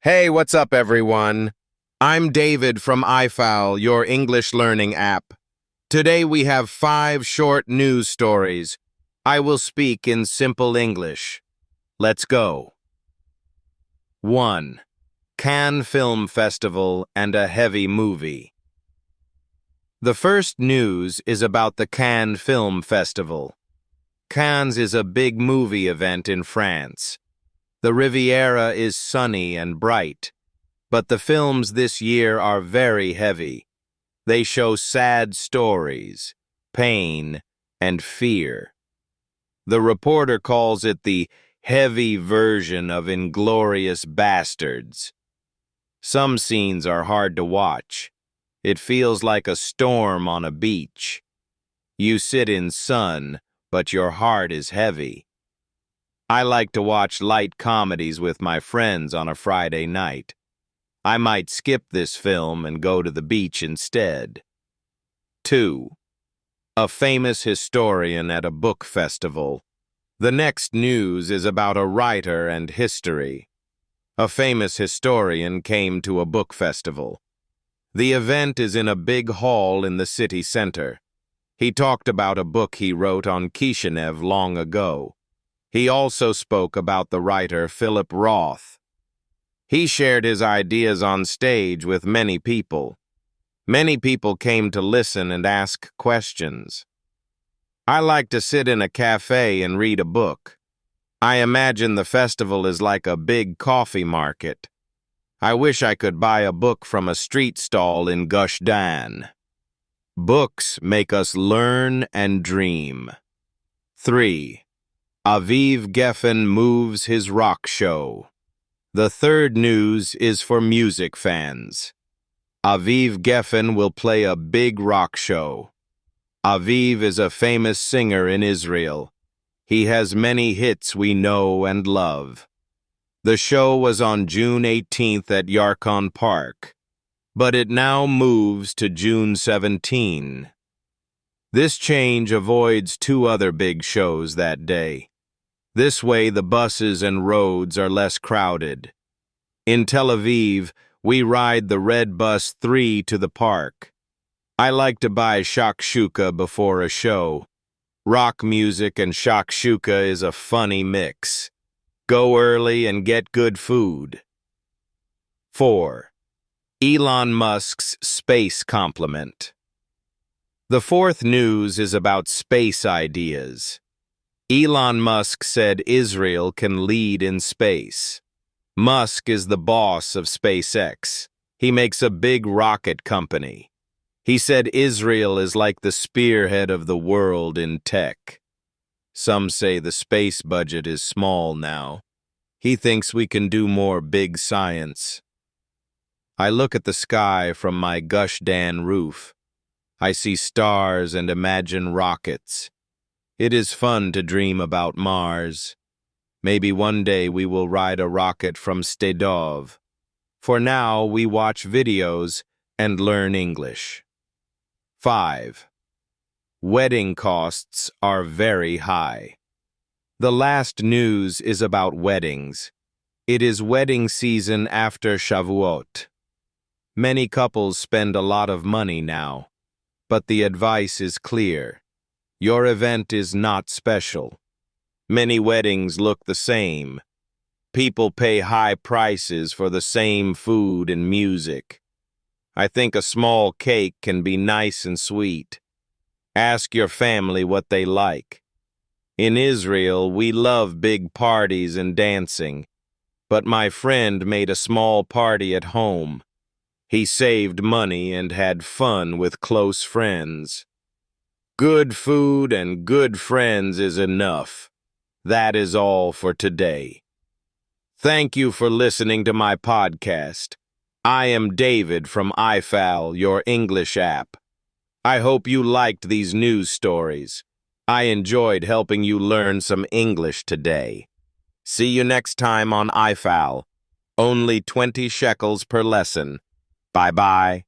Hey, what's up, everyone? I'm David from I-Fal, your English learning app. Today we have 5 short news stories. I will speak in simple English. Let's go. 1. Cannes Film Festival and a heavy movie. The first news is about the Cannes Film Festival. Cannes is a big movie event in France. The Riviera is sunny and bright, but the films this year are very heavy. They show sad stories, pain, and fear. The reporter calls it the heavy version of Inglourious Bastards. Some scenes are hard to watch. It feels like a storm on a beach. You sit in sun, but your heart is heavy. I like to watch light comedies with my friends on a Friday night. I might skip this film and go to the beach instead. 2. A famous historian at a book festival. The next news is about a writer and history. A famous historian came to a book festival. The event is in a big hall in the city center. He talked about a book he wrote on Kishinev long ago. He also spoke about the writer Philip Roth. He shared his ideas on stage with many people. Many people came to listen and ask questions. I like to sit in a cafe and read a book. I imagine the festival is like a big coffee market. I wish I could buy a book from a street stall in Gush Dan. Books make us learn and dream. 3. Aviv Geffen moves his rock show. The third news is for music fans. Aviv Geffen will play a big rock show. Aviv is a famous singer in Israel. He has many hits we know and love. The show was on June 18th at Yarkon Park, but it now moves to June 17. This change avoids 2 other big shows that day. This way the buses and roads are less crowded. In Tel Aviv, we ride the red bus 3 to the park. I like to buy shakshuka before a show. Rock music and shakshuka is a funny mix. Go early and get good food. 4. Elon Musk's space compliment. The fourth news is about space ideas. Elon Musk said Israel can lead in space. Musk is the boss of SpaceX. He makes a big rocket company. He said Israel is like the spearhead of the world in tech. Some say the space budget is small now. He thinks we can do more big science. I look at the sky from my Gush Dan roof. I see stars and imagine rockets. It is fun to dream about Mars. Maybe one day we will ride a rocket from Stedov. For now, we watch videos and learn English. 5. Wedding costs are very high. The last news is about weddings. It is wedding season after Shavuot. Many couples spend a lot of money now, but the advice is clear. Your event is not special. Many weddings look the same. People pay high prices for the same food and music. I think a small cake can be nice and sweet. Ask your family what they like. In Israel, we love big parties and dancing, but my friend made a small party at home. He saved money and had fun with close friends. Good food and good friends is enough. That is all for today. Thank you for listening to my podcast. I am David from I-Fal, your English app. I hope you liked these news stories. I enjoyed helping you learn some English today. See you next time on I-Fal. Only 20 shekels per lesson. Bye-bye.